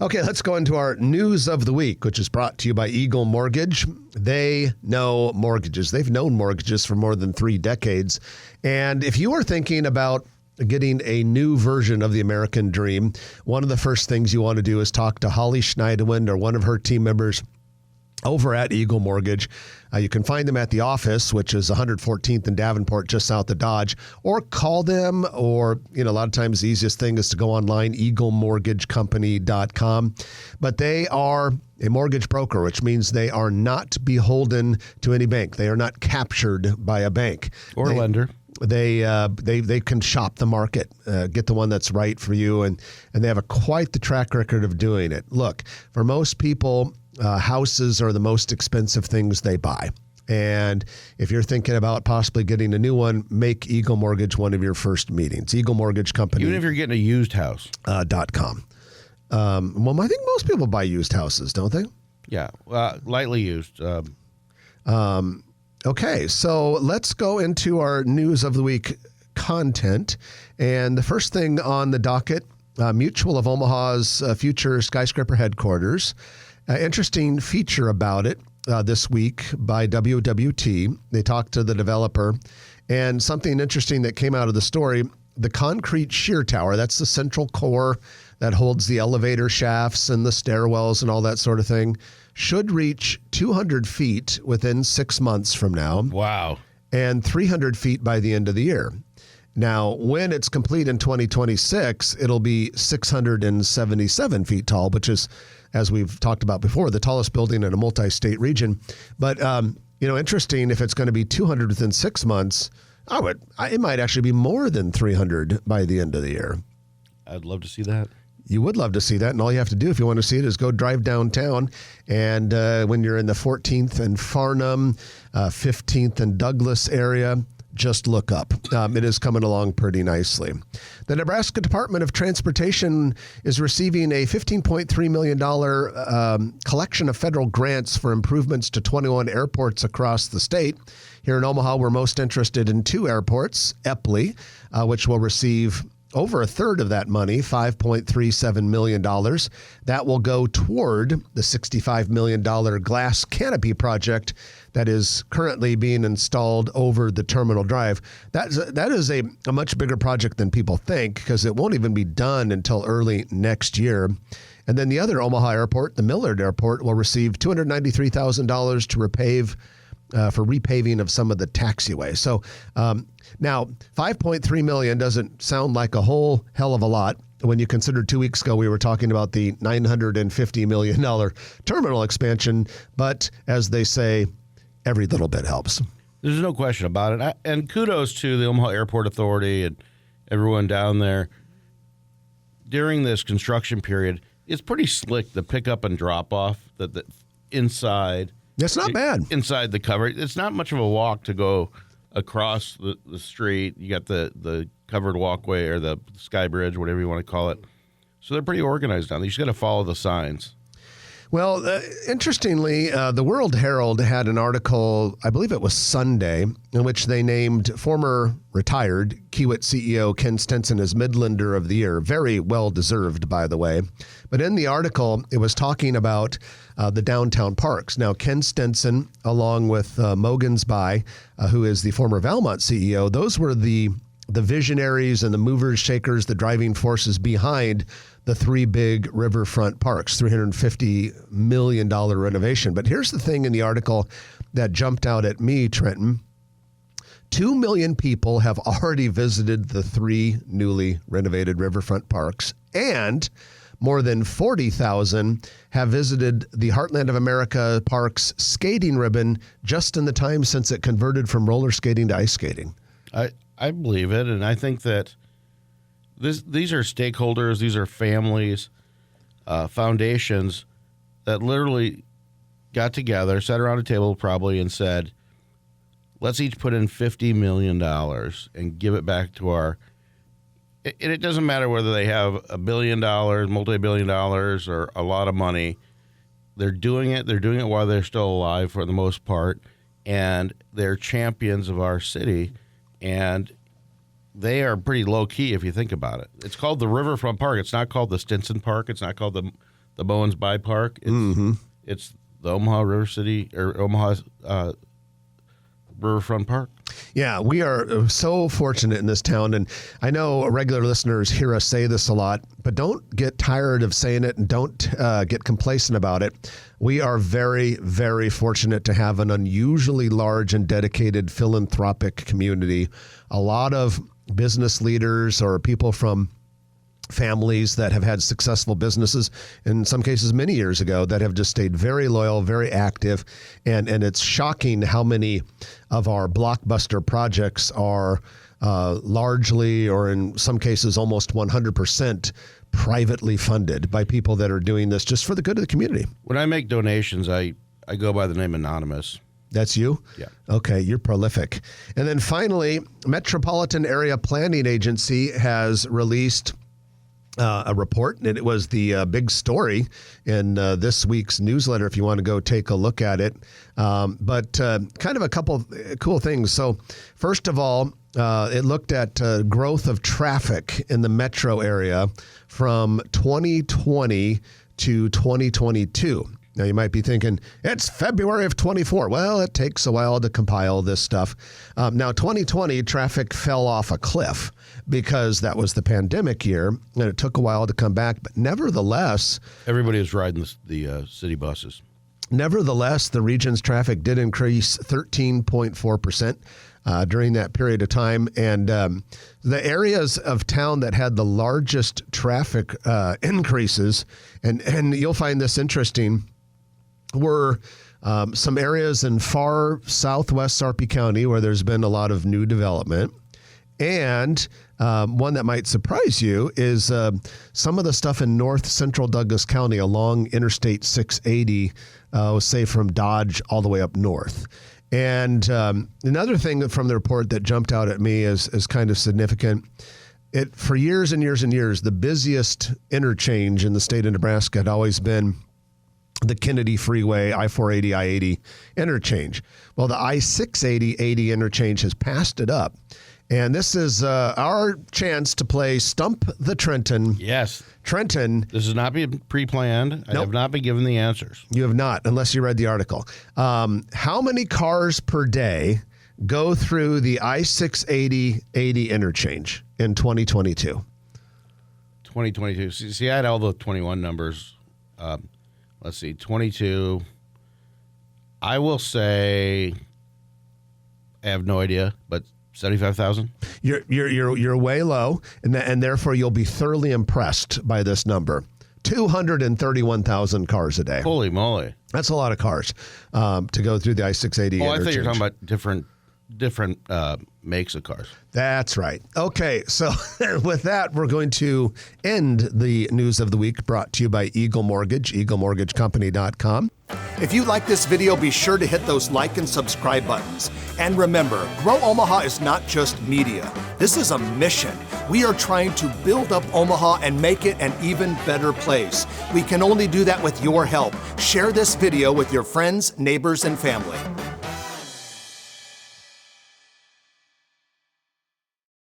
Okay, let's go into our news of the week, which is brought to you by Eagle Mortgage. They know mortgages. They've known mortgages for more than 3 decades. And if you are thinking about getting a new version of the American dream, one of the first things you want to do is talk to Holly Schneiderwind or one of her team members over at Eagle Mortgage. You can find them at the office, which is 114th and Davenport, just south of Dodge, or call them, or, a lot of times the easiest thing is to go online, eaglemortgagecompany.com. But they are a mortgage broker, which means they are not beholden to any bank. They are not captured by a bank. Or lender. They can shop the market, get the one that's right for you, and they have quite the track record of doing it. Look, for most people, houses are the most expensive things they buy. And if you're thinking about possibly getting a new one, make Eagle Mortgage one of your first meetings. Eagle Mortgage Company. Even if you're getting a used house. .com. Well, I think most people buy used houses, don't they? Yeah, lightly used. Okay, so let's go into our news of the week content. And the first thing on the docket, Mutual of Omaha's future skyscraper headquarters. Interesting feature about it this week by WWT. They talked to the developer, and something interesting that came out of the story, the concrete shear tower, that's the central core that holds the elevator shafts and the stairwells and all that sort of thing, should reach 200 feet within 6 months from now. Wow. And 300 feet by the end of the year. Now, when it's complete in 2026, it'll be 677 feet tall, which is, as we've talked about before, the tallest building in a multi-state region. But, interesting, if it's going to be 200 within 6 months, it might actually be more than 300 by the end of the year. I'd love to see that. You would love to see that, and all you have to do if you want to see it is go drive downtown, and when you're in the 14th and Farnham, 15th and Douglas area, just look up. It is coming along pretty nicely. The Nebraska Department of Transportation is receiving a $15.3 million collection of federal grants for improvements to 21 airports across the state. Here in Omaha, we're most interested in 2 airports, Epley, which will receive over a third of that money, $5.37 million. That will go toward the $65 million glass canopy project that is currently being installed over the terminal drive. That is a much bigger project than people think, because it won't even be done until early next year. And then the other Omaha airport, the Millard Airport, will receive $293,000 to repave for repaving of some of the taxiway. So now, $5.3 million doesn't sound like a whole hell of a lot when you consider 2 weeks ago we were talking about the $950 million terminal expansion. But as they say, every little bit helps. There's no question about it. And kudos to the Omaha Airport Authority and everyone down there. During this construction period, it's pretty slick, the pickup and drop off that inside. It's not bad. Inside the cover. It's not much of a walk to go across the street. You got the covered walkway or the sky bridge, whatever you want to call it. So they're pretty organized down there. You just got to follow the signs. Well, interestingly, the World Herald had an article, I believe it was Sunday, in which they named former retired Kiewit CEO Ken Stenson as Midlander of the Year. Very well deserved, by the way. But in the article, it was talking about the downtown parks. Now, Ken Stenson, along with Mogens Bai, who is the former Valmont CEO, those were the visionaries and the movers, shakers, the driving forces behind the 3 big riverfront parks, $350 million renovation. But here's the thing in the article that jumped out at me, Trenton. 2 million people have already visited the 3 newly renovated riverfront parks, and more than 40,000 have visited the Heartland of America Park's skating ribbon just in the time since it converted from roller skating to ice skating. I believe it, and I think that these are stakeholders, these are families, foundations that literally got together, sat around a table probably, and said, let's each put in $50 million and give it back to our... And it doesn't matter whether they have $1 billion, multi-billion dollars, or a lot of money. They're doing it. They're doing it while they're still alive for the most part, and they're champions of our city, and they are pretty low-key if you think about it. It's called the Riverfront Park. It's not called the Stinson Park. It's not called the Bowens By Park. It's the Omaha River City or Omaha Riverfront Park. Yeah, we are so fortunate in this town. And I know regular listeners hear us say this a lot, but don't get tired of saying it and don't get complacent about it. We are very, very fortunate to have an unusually large and dedicated philanthropic community. A lot of business leaders or people from families that have had successful businesses, in some cases many years ago, that have just stayed very loyal, very active. And it's shocking how many of our blockbuster projects are largely, or in some cases almost 100%, privately funded by people that are doing this just for the good of the community. When I make donations, I go by the name Anonymous. That's you? Yeah. Okay, you're prolific. And then finally, Metropolitan Area Planning Agency has released a report, and it was the big story in this week's newsletter if you want to go take a look at it. But kind of a couple of cool things. So first of all, it looked at growth of traffic in the metro area from 2020 to 2022. Now, you might be thinking, it's February of 24. Well, it takes a while to compile this stuff. Now, 2020, traffic fell off a cliff because that was the pandemic year, and it took a while to come back. But nevertheless, everybody was riding the city buses. Nevertheless, the region's traffic did increase 13.4% during that period of time. And the areas of town that had the largest traffic increases, and you'll find this interesting, were some areas in far southwest Sarpy County where there's been a lot of new development. And one that might surprise you is some of the stuff in north central Douglas County along Interstate 680, say from Dodge all the way up north. And another thing from the report that jumped out at me is kind of significant. For years and years and years, the busiest interchange in the state of Nebraska had always been the Kennedy Freeway, I-480, I-80 interchange. Well, the I-680 interchange has passed it up. And this is our chance to play Stump the Trenton. Yes. Trenton. This has not been pre-planned. I have not been given the answers. You have not, unless you read the article. How many cars per day go through the I-680 interchange in 2022? 2022. See, I had all the 21 numbers. Let's see, 22. I will say, I have no idea, but 75,000. You're way low, and therefore you'll be thoroughly impressed by this number. 231,000 cars a day. Holy moly! That's a lot of cars to go through the I-680. Oh, I thought you were talking about different makes of cars. That's right. Okay, so with that, we're going to end the news of the week, brought to you by Eagle Mortgage, eaglemortgagecompany.com. If you like this video, be sure to hit those like and subscribe buttons. And remember, Grow Omaha is not just media. This is a mission. We are trying to build up Omaha and make it an even better place. We can only do that with your help. Share this video with your friends, neighbors, and family.